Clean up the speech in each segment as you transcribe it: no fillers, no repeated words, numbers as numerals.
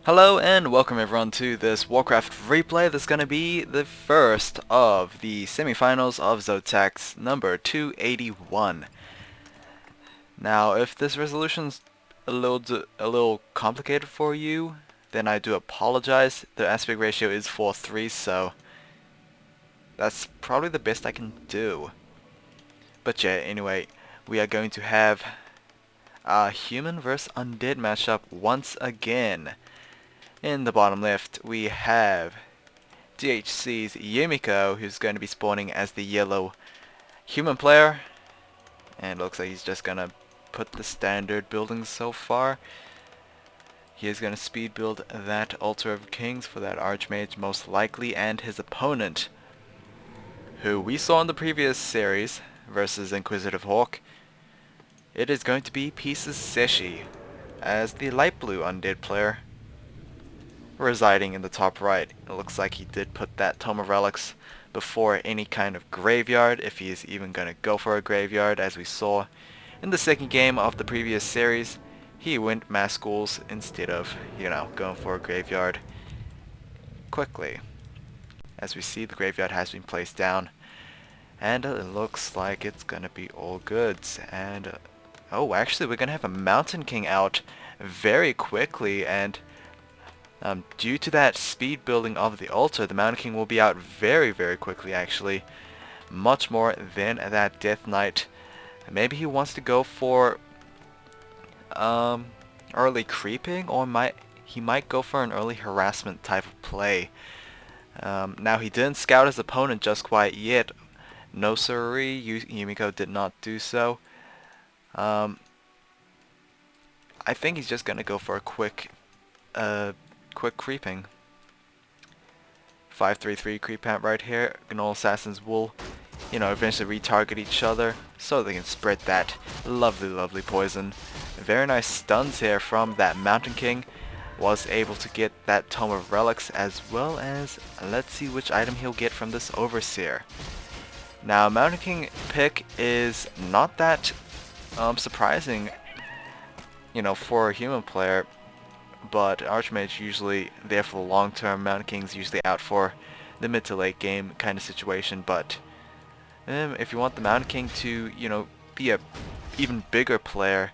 Hello and welcome everyone to this Warcraft replay that's going to be the first of the semifinals of ZOTAC's number 281. Now if this resolution's a little complicated for you, then I do apologize. The aspect ratio is 4:3, so that's probably the best I can do. But yeah, anyway, we are going to have a human versus undead matchup once again. In the bottom left, we have Dhc.Yumiko, who's going to be spawning as the yellow human player. And it looks like he's just going to put the standard buildings so far. He is going to speed build that Altar of Kings for that Archmage most likely, and his opponent, who we saw in the previous series versus Inquisitive Hawk, it is going to be CZE.Cechi as the light blue undead player, residing in the top right. It looks like he did put that Tome of Relics before any kind of graveyard, if he is even going to go for a graveyard. As we saw in the second game of the previous series, he went mass schools instead of, going for a graveyard quickly. As we see, the graveyard has been placed down, and it looks like it's going to be all goods. And oh, actually we're going to have a Mountain King out very quickly, and due to that speed building of the altar, the Mountain King will be out very, very quickly actually. Much more than that Death Knight. Maybe he wants to go for early creeping, or he might go for an early harassment type of play. Now he didn't scout his opponent just quite yet. No siree, Yumiko did not do so. I think he's just gonna go for a quick creeping. 5-3-3 creep amp right here. Gnoll assassins will, eventually retarget each other so they can spread that lovely poison. Very nice stuns here from that Mountain King. Was able to get that Tome of Relics, as well as, let's see which item he'll get from this Overseer. Now Mountain King pick is not that surprising, for a human player. But Archmage usually there for the long term. Mountain King's usually out for the mid to late game kind of situation. But if you want the Mountain King to, be a even bigger player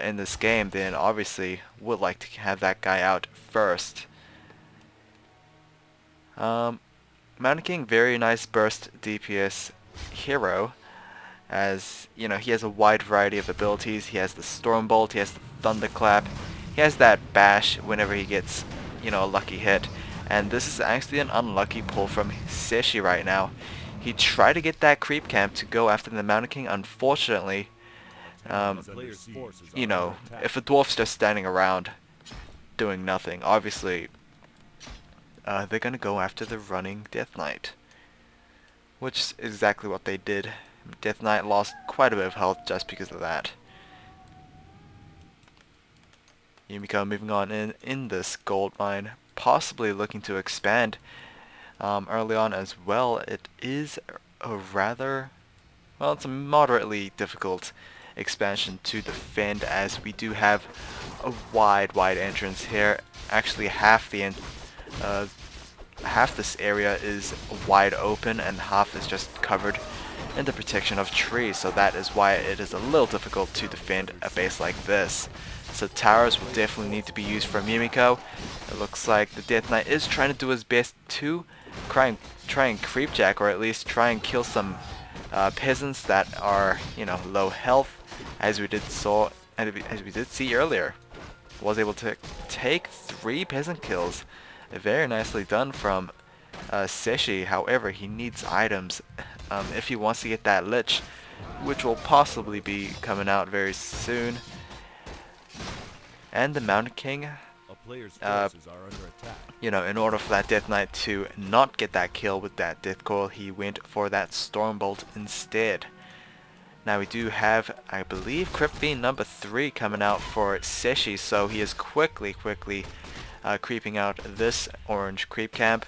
in this game, then obviously would like to have that guy out first. Mountain King, very nice burst DPS hero, as he has a wide variety of abilities. He has the Stormbolt, he has the Thunderclap. He has that bash whenever he gets, a lucky hit. And this is actually an unlucky pull from CZE right now. He tried to get that creep camp to go after the Mountain King. Unfortunately, if a dwarf's just standing around doing nothing, obviously they're going to go after the running Death Knight. Which is exactly what they did. Death Knight lost quite a bit of health just because of that. Yumiko moving on in this gold mine, possibly looking to expand early on as well. It is a rather, well, it's a moderately difficult expansion to defend, as we do have a wide entrance here. Actually, half this area is wide open and half is just covered in the protection of trees, so that is why it is a little difficult to defend a base like this. So towers will definitely need to be used from Yumiko. It looks like the Death Knight is trying to do his best to try and creepjack, or at least try and kill some peasants that are, low health, as we did see earlier. Was able to take 3 peasant kills. Very nicely done from CZE. However, he needs items if he wants to get that Lich, which will possibly be coming out very soon. And the Mountain King, in order for that Death Knight to not get that kill with that Death Coil, he went for that Stormbolt instead. Now we do have, I believe, Crypt Fiend number 3 coming out for CZE, so he is quickly creeping out this orange creep camp.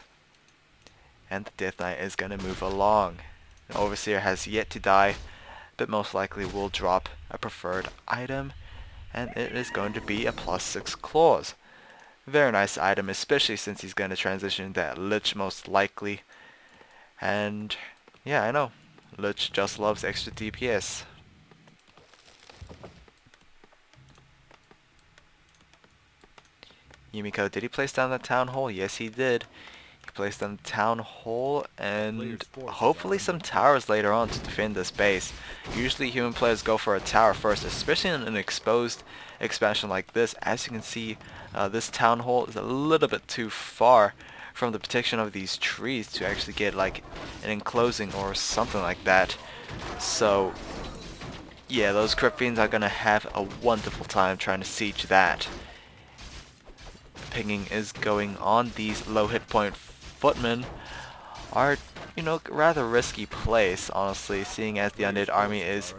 And the Death Knight is going to move along. The Overseer has yet to die, but most likely will drop a preferred item. And it is going to be a +6 claws. Very nice item, especially since he's going to transition that Lich most likely. And yeah, I know. Lich just loves extra DPS. Yumiko, did he place down the town hall? Yes, he did. He placed down the town hall and hopefully some towers later on to defend this base. Usually human players go for a tower first, especially in an exposed expansion like this. As you can see, this town hall is a little bit too far from the protection of these trees to actually get like an enclosing or something like that. So yeah, those crypt fiends are gonna have a wonderful time trying to siege that. Pinging is going on. These low hit point footmen are, you know, rather risky place, honestly, seeing as the undead army is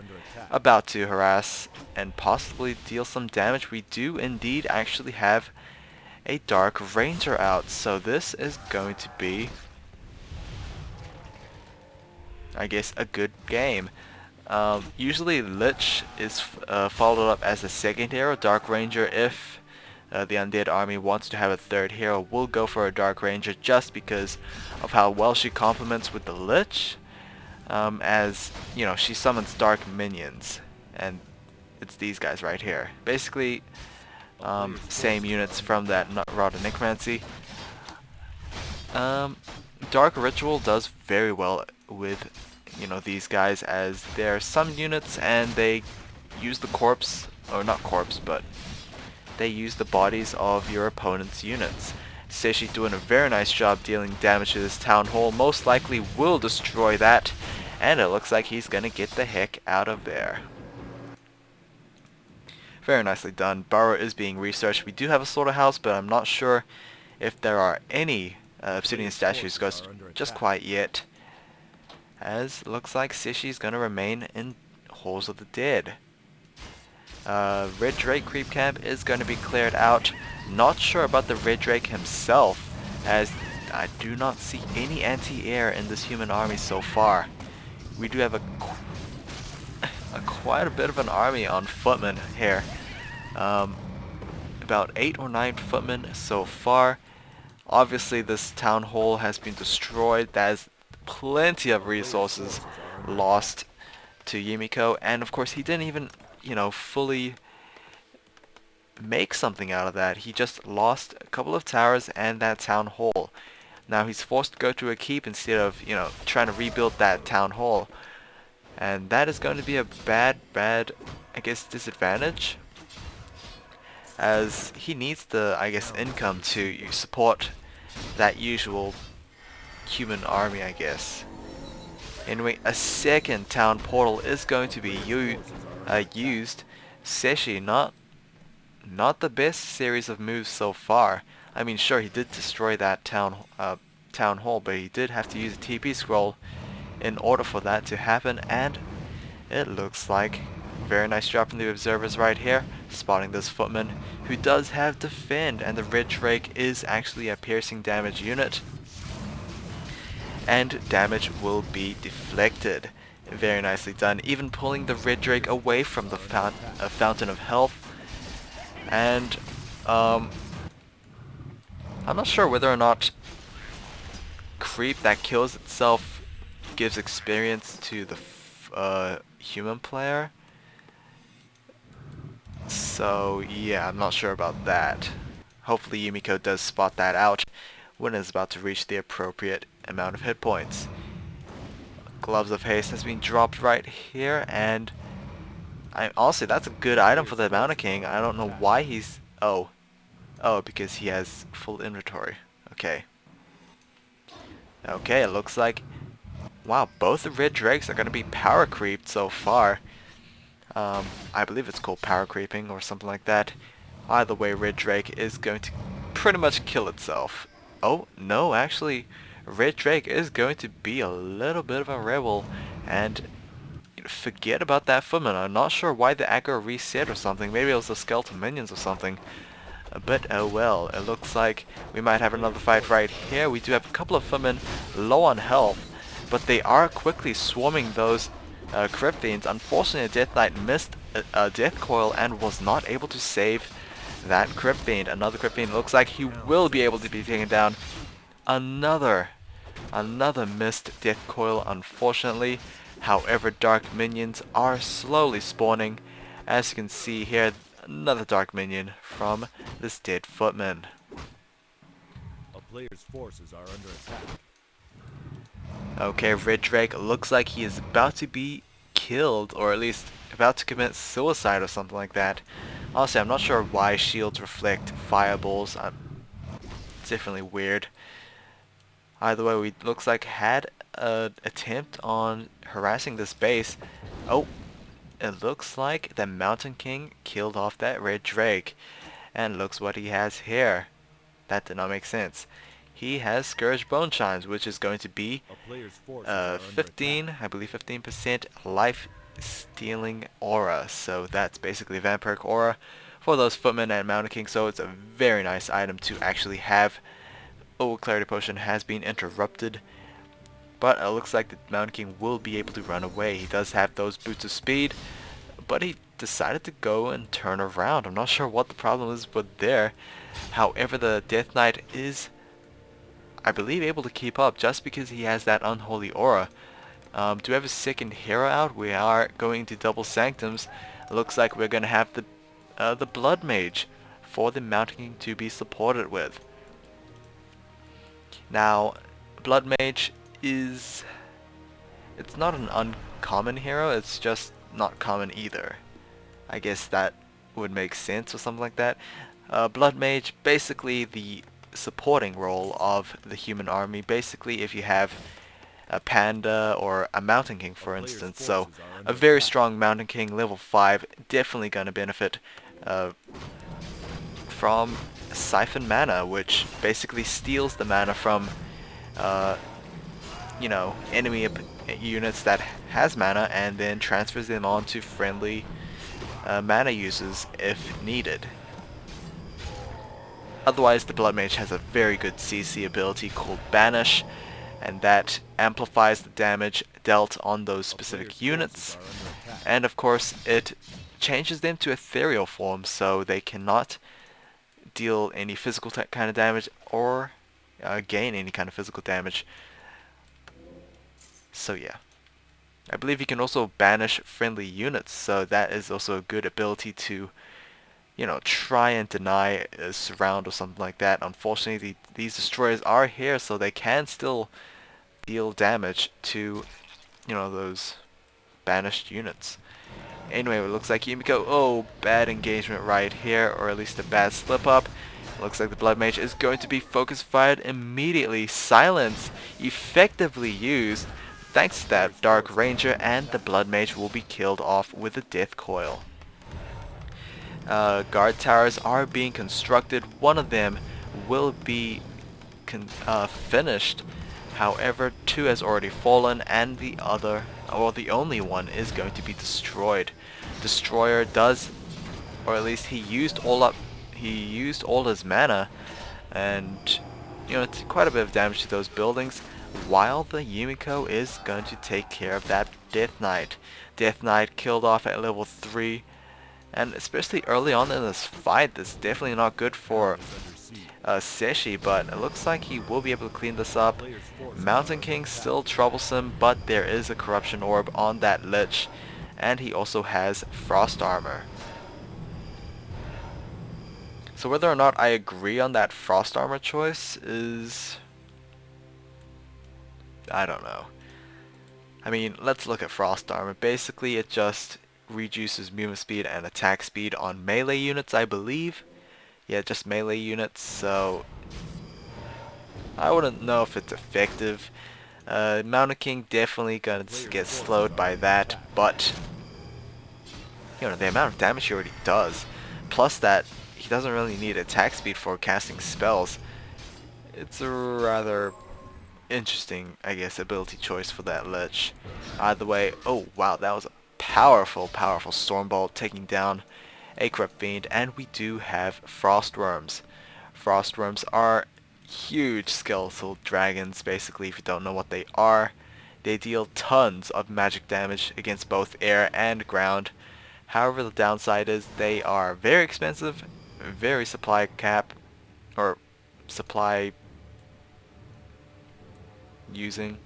about to harass and possibly deal some damage. We do indeed actually have a Dark Ranger out, so this is going to be, I guess, a good game. Usually Lich is followed up as a second hero. Dark Ranger, if the undead army wants to have a third hero, will go for a Dark Ranger just because of how well she complements with the Lich, as you know, she summons dark minions, and it's these guys right here. Basically, same units from that Rod of Necromancy. Dark Ritual does very well with, you know, these guys, as they're some units and they use the corpse, or not corpse, but they use the bodies of your opponent's units. Cechi doing a very nice job dealing damage to this town hall. Most likely will destroy that, and it looks like he's gonna get the heck out of there. Very nicely done. Burrow is being researched. We do have a slaughterhouse, but I'm not sure if there are any obsidian statues just quite yet, as it looks like Cechi's gonna remain in Halls of the Dead. Red Drake creep camp is going to be cleared out. Not sure about the Red Drake himself, as I do not see any anti-air in this human army so far. We do have quite a bit of an army on footmen here. About 8 or 9 footmen so far. Obviously this town hall has been destroyed. There's plenty of resources lost to Yumiko, and of course he didn't even, you know, fully make something out of that. He just lost a couple of towers and that town hall. Now he's forced to go to a keep instead of, you know, trying to rebuild that town hall, and that is going to be a bad, I guess, disadvantage, as he needs the, I guess, income to support that usual human army, I guess. Anyway, a second town portal is going to be used. Cechi, not the best series of moves so far. I mean, sure, he did destroy that town hall, but he did have to use a TP scroll in order for that to happen, and it looks like very nice job from the observers right here, spotting this footman who does have defend, and the Red Drake is actually a piercing damage unit, and damage will be deflected. Very nicely done, even pulling the Red Drake away from the Fountain of Health. And I'm not sure whether or not creep that kills itself gives experience to the human player. So yeah, I'm not sure about that. Hopefully Yumiko does spot that out when it's about to reach the appropriate amount of hit points. Gloves of Haste has been dropped right here, and honestly, that's a good item for the Mountain King. I don't know why he's... Oh, because he has full inventory. Okay. Okay, it looks like... Wow, both the Red Drakes are going to be power creeped so far. I believe it's called power creeping or something like that. Either way, Red Drake is going to pretty much kill itself. Oh, no, actually, Red Drake is going to be a little bit of a rebel, and forget about that footman. I'm not sure why the aggro reset or something. Maybe it was the skeleton minions or something. But oh well, it looks like we might have another fight right here. We do have a couple of footmen low on health, but they are quickly swarming those crypt fiends. Unfortunately, Death Knight missed a death coil and was not able to save that Crypt Fiend. Another Crypt Fiend. Looks like he will be able to be taken down. Another missed Death Coil, unfortunately. However, Dark Minions are slowly spawning. As you can see here, another Dark Minion from this dead Footman. A player's forces are under attack. Okay, Red Drake looks like he is about to be killed, or at least about to commit suicide or something like that. Honestly, I'm not sure why shields reflect fireballs. It's definitely weird. Either way, we looks like had an attempt on harassing this base. Oh, it looks like the Mountain King killed off that Red Drake. And looks what he has here. That did not make sense. He has Scourge Bone Chimes, which is going to be A player's forces are under 15, attack. I believe 15% life stealing aura. So that's basically Vampiric aura for those Footmen and Mountain King. So it's a very nice item to actually have. Oh, Clarity Potion has been interrupted. But it looks like the Mountain King will be able to run away. He does have those Boots of Speed, but he decided to go and turn around. I'm not sure what the problem is with there. However, the Death Knight is, I believe, able to keep up just because he has that Unholy Aura. To have a second hero out, we are going to double Sanctums. It looks like we're going to have the Blood Mage for the Mountain King to be supported with. Now, Blood Mage is, it's not an uncommon hero, it's just not common either. I guess that would make sense or something like that. Blood Mage, basically the supporting role of the human army. Basically, if you have a Panda or a Mountain King, for instance. So, a very strong Mountain King, level 5, definitely going to benefit from Siphon Mana, which basically steals the mana from, you know, enemy units that has mana and then transfers them on to friendly mana users if needed. Otherwise, the Blood Mage has a very good CC ability called Banish, and that amplifies the damage dealt on those specific units. And of course, it changes them to ethereal form, so they cannot deal any physical kind of damage or gain any kind of physical damage. So yeah. I believe you can also banish friendly units, so that is also a good ability to, you know, try and deny a surround or something like that. Unfortunately, these destroyers are here, so they can still deal damage to, you know, those banished units. Anyway, it looks like Yumiko, oh, bad engagement right here, or at least a bad slip up. Looks like the Blood Mage is going to be focus fired immediately. Silence effectively used. Thanks to that Dark Ranger, and the Blood Mage will be killed off with a Death Coil. Guard towers are being constructed. One of them will be finished. However, 2 has already fallen, and the other, or the only one, is going to be destroyed. Destroyer does, or at least he used all his mana, and you know, it's quite a bit of damage to those buildings. While the Yumiko is going to take care of that Death Knight. Death Knight killed off at level 3. And especially early on in this fight, this is definitely not good for Cechi, but it looks like he will be able to clean this up. Mountain King still troublesome, but there is a Corruption Orb on that Lich, and he also has Frost Armor. So whether or not I agree on that Frost Armor choice is, I don't know. I mean, let's look at Frost Armor. Basically, it just reduces movement speed and attack speed on melee units, I believe. Yeah, just melee units, so I wouldn't know if it's effective. Mountain King definitely gonna get slowed by that, but you know, the amount of damage he already does, plus that he doesn't really need attack speed for casting spells. It's a rather interesting, I guess, ability choice for that Lich. Either way, oh wow, that was a powerful Stormbolt taking down a Crypt Fiend, and we do have Frostworms. Frostworms are huge skeletal dragons, basically, if you don't know what they are. They deal tons of magic damage against both air and ground. However, the downside is they are very expensive, very supply cap or supply using,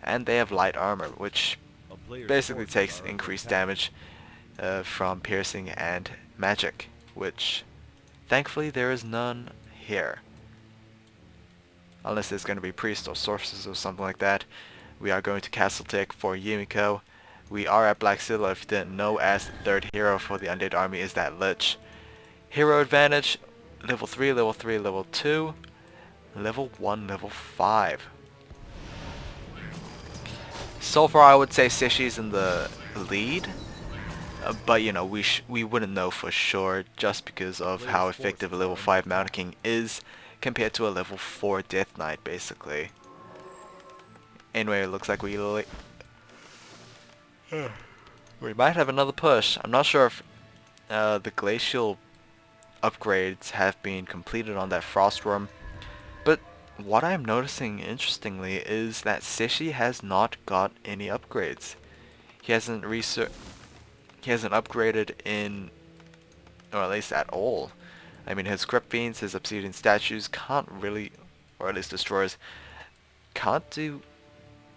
and they have light armor, which A player's basically forces takes are under increased attack. damage from piercing and magic, which thankfully there is none here. Unless there's going to be priests or sorcerers or something like that. We are going to Castle Tick for Yumiko. We are at Black Citadel, if you didn't know, as the third hero for the Undead Army is that Lich. Hero advantage, level 3, level 3, level 2, level 1, level 5. So far I would say Cechi's in the lead, but you know, we wouldn't know for sure just because of how effective a level 5 Mountain King is compared to a level 4 Death Knight basically. Anyway, it looks like we might have another push. I'm not sure if the glacial upgrades have been completed on that Frostworm, but what I'm noticing interestingly is that Cechi has not got any upgrades. He hasn't upgraded in, or at least at all. I mean, his Crypt Fiends, his Obsidian Statues can't really, or at least Destroyers, can't do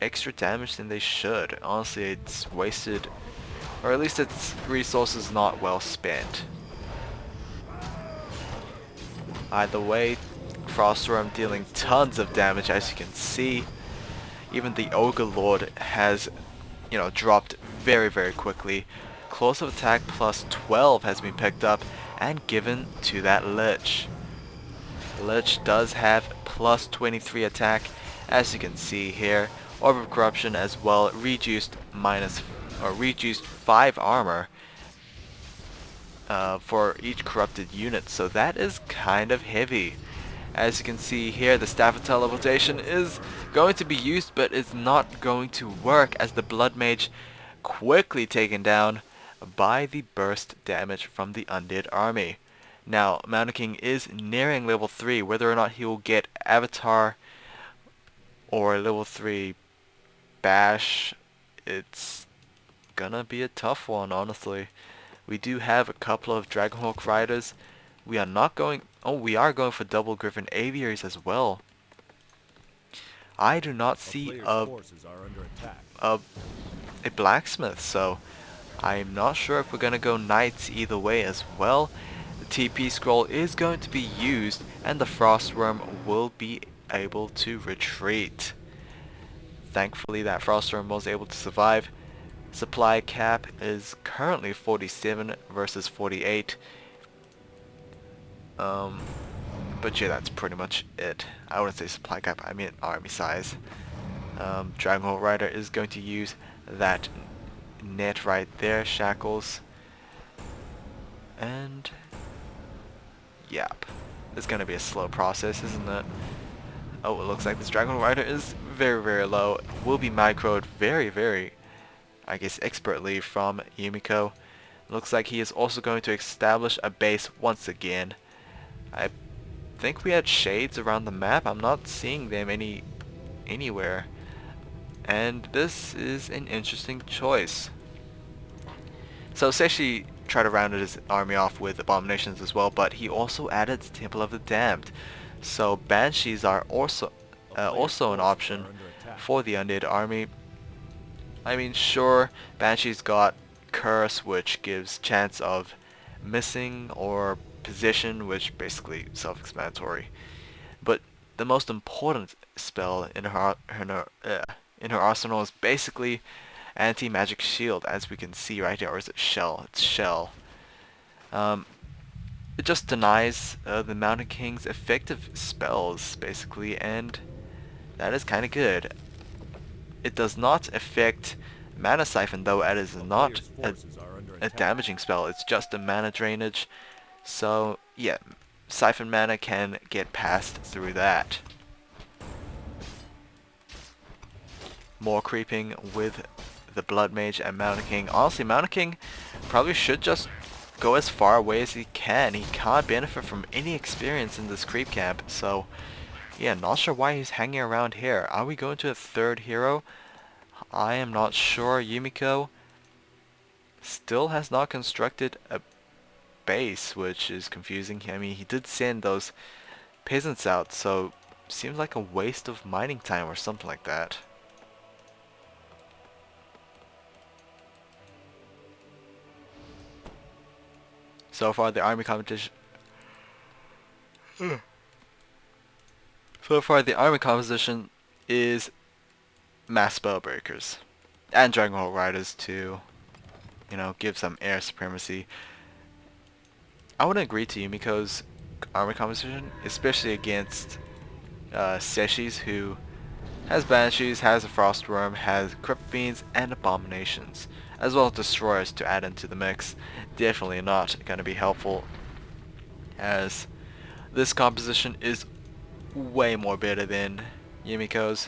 extra damage than they should. Honestly, it's wasted, or at least its resources not well spent. Either way, Frostworm dealing tons of damage, as you can see. Even the Ogre Lord has, dropped very, very quickly. Close of attack plus 12 has been picked up and given to that Lich. Lich does have plus 23 attack, as you can see here. Orb of Corruption as well, reduced 5 armor for each corrupted unit, so that is kind of heavy. As you can see here, the Staff of Teleportation is going to be used, but it's not going to work as the Blood Mage quickly taken down by the burst damage from the Undead Army. Now, Mountain King is nearing level 3. Whether or not he will get Avatar or level 3 Bash, it's gonna be a tough one, honestly. We do have a couple of Dragonhawk Riders. We are going for double Griffin Aviaries as well. I do not see a blacksmith, so I'm not sure if we're gonna go knights either way as well. The TP scroll is going to be used, and the Frostworm will be able to retreat. Thankfully, that Frostworm was able to survive. Supply cap is currently 47 versus 48. But yeah, that's pretty much it. I wouldn't say supply cap, I mean army size. Dragonhawk Rider is going to use that net right there, shackles. And yep, it's gonna be a slow process, isn't it? Oh, it looks like this Dragonhawk Rider is very, very low. Will be microed very, very, I guess, expertly from Yumiko. Looks like he is also going to establish a base once again. I think we had shades around the map. I'm not seeing them anywhere. And this is an interesting choice. So Cechi tried to round his army off with abominations as well, but he also added Temple of the Damned. So Banshees are also an option for the Undead Army. I mean, sure, Banshees got Curse, which gives chance of missing, or Position, which basically self-explanatory. But the most important spell in her arsenal is basically Anti-Magic Shield, as we can see right here. Or is it Shell? It's Shell. It just denies the Mountain King's effective spells, basically, and that is kind of good. It does not affect Mana Siphon, though it is not a damaging spell. It's just a mana drainage. So, yeah, Siphon Mana can get passed through that. More creeping with the Blood Mage and Mountain King. Honestly, Mountain King probably should just go as far away as he can. He can't benefit from any experience in this creep camp. So, yeah, not sure why he's hanging around here. Are we going to a third hero? I am not sure. Yumiko still has not constructed a base, which is confusing. I mean, he did send those peasants out, so seems like a waste of mining time or something like that. So far the army competition is mass spellbreakers and Dragonhawk Riders to, you know, give some air supremacy. I would agree to Yumiko's army composition, especially against Cechi's, who has Banshees, has a Frostworm, has Crypt Fiends, and Abominations, as well as Destroyers to add into the mix. Definitely not going to be helpful, as this composition is way more better than Yumiko's.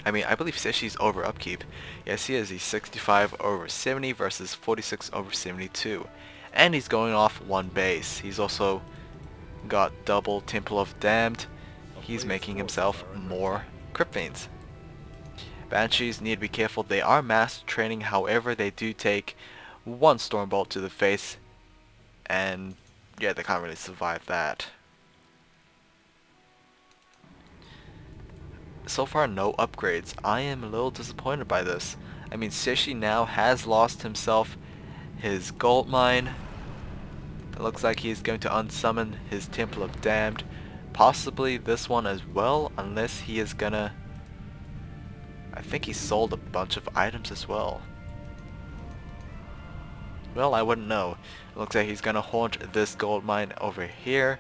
I mean, I believe Cechi's over upkeep. Yes, he is. He's 65 over 70 versus 46 over 72. And he's going off one base. He's also got double Temple of Damned. He's making himself more Crypt Fiends. Banshees need to be careful. They are mass training, however they do take one Stormbolt to the face. And yeah, they can't really survive that. So far, no upgrades. I am a little disappointed by this. I mean, Cechi now has lost himself his gold mine. It looks like he's going to unsummon his Temple of Damned. Possibly this one as well, unless he is gonna... I think he sold a bunch of items as well. Well, I wouldn't know. It looks like he's gonna haunt this gold mine over here.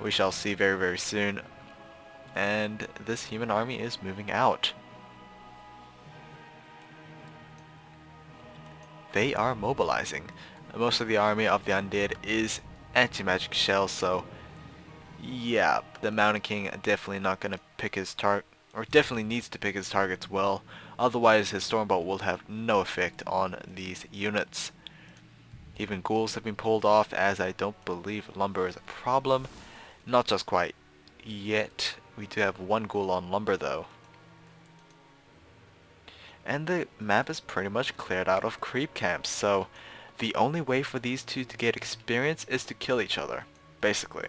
We shall see very, very soon. And this human army is moving out. They are mobilizing. Most of the army of the undead is anti-magic shells, so yeah, the Mountain King definitely not gonna pick his target, or definitely needs to pick his targets well, otherwise his Stormbolt will have no effect on these units. Even ghouls have been pulled off, as I don't believe lumber is a problem. Not just quite yet. We do have one ghoul on lumber though. And the map is pretty much cleared out of creep camps, so the only way for these two to get experience is to kill each other, basically.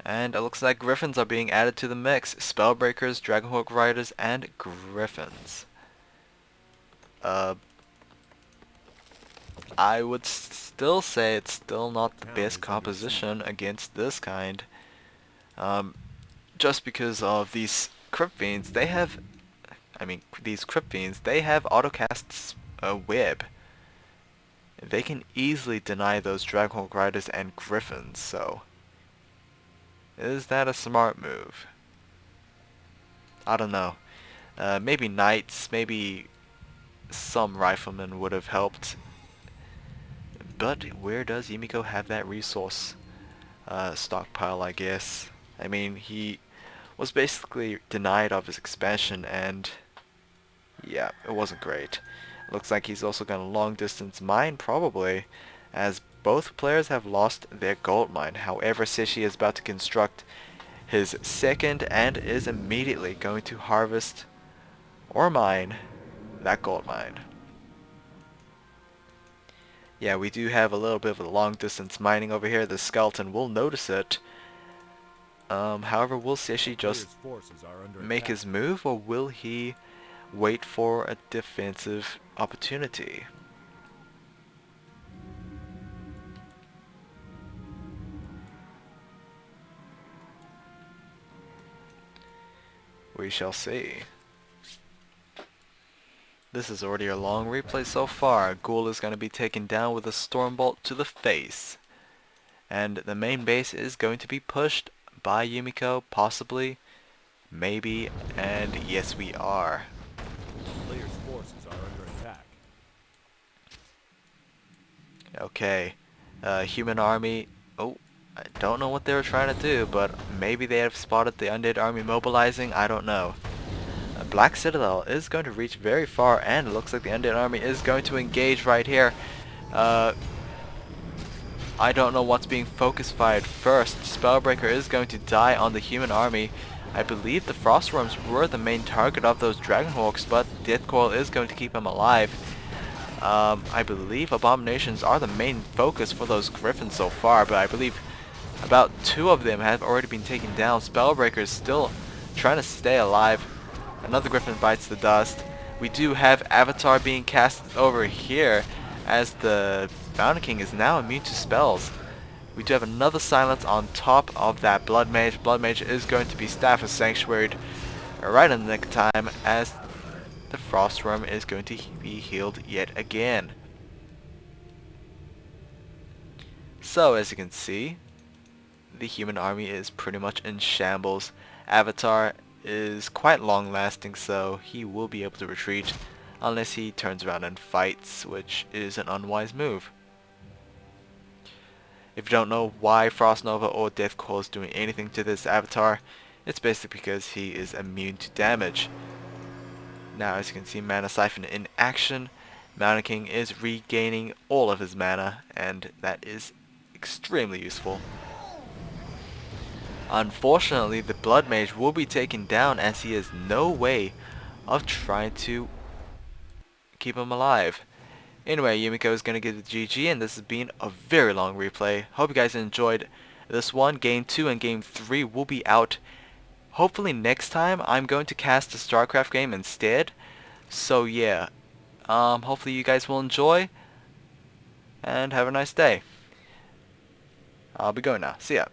And it looks like Griffins are being added to the mix. Spellbreakers, Dragonhawk Riders, and Griffins. I would still say it's still not the best composition against this kind. Just because of these Crypt Fiends, they have... these Crypt Fiends, they have autocast web. They can easily deny those Dragonhawk Riders and Griffins, so... is that a smart move? I don't know. Maybe Knights, maybe some Riflemen would have helped. But where does Yumiko have that resource stockpile, I guess? I mean, he was basically denied of his expansion, and yeah, it wasn't great. Looks like he's also got a long distance mine, probably, as both players have lost their gold mine. However, Cechi is about to construct his second and is immediately going to harvest or mine that gold mine. Yeah, we do have a little bit of a long distance mining over here. The skeleton will notice it. However, will Cechi just make his move, or will he wait for a defensive opportunity? We shall see. This is already a long replay so far. Ghoul is going to be taken down with a Stormbolt to the face. And the main base is going to be pushed by Yumiko, possibly, maybe, and yes we are. Players' forces are under attack. Okay, human army, oh, I don't know what they were trying to do, but maybe they have spotted the undead army mobilizing, I don't know. Black Citadel is going to reach very far, and it looks like the undead army is going to engage right here. I don't know what's being focus fired first. Spellbreaker is going to die on the human army. I believe the Frost Worms were the main target of those Dragonhawks, but Death Coil is going to keep him alive. I believe Abominations are the main focus for those Griffins so far, but I believe about 2 of them have already been taken down. Spellbreaker is still trying to stay alive. Another Griffin bites the dust. We do have Avatar being cast over here, as the Bounty King is now immune to spells. We do have another Silence on top of that Blood Mage. Blood Mage is going to be Staff of Sanctuary right in the nick of time, as the Frost Worm is going to be healed yet again. So as you can see, the human army is pretty much in shambles. Avatar is quite long lasting, so he will be able to retreat unless he turns around and fights, which is an unwise move. If you don't know why Frost Nova or Death Coil is doing anything to this Avatar, it's basically because he is immune to damage. Now as you can see, Mana Siphon in action. Mountain King is regaining all of his mana, and that is extremely useful. Unfortunately, the Blood Mage will be taken down, as he has no way of trying to keep him alive. Anyway, Yumiko is going to get the GG, and this has been a very long replay. Hope you guys enjoyed this one. Game 2 and Game 3 will be out. Hopefully next time I'm going to cast a StarCraft game instead. So yeah, hopefully you guys will enjoy, and have a nice day. I'll be going now. See ya.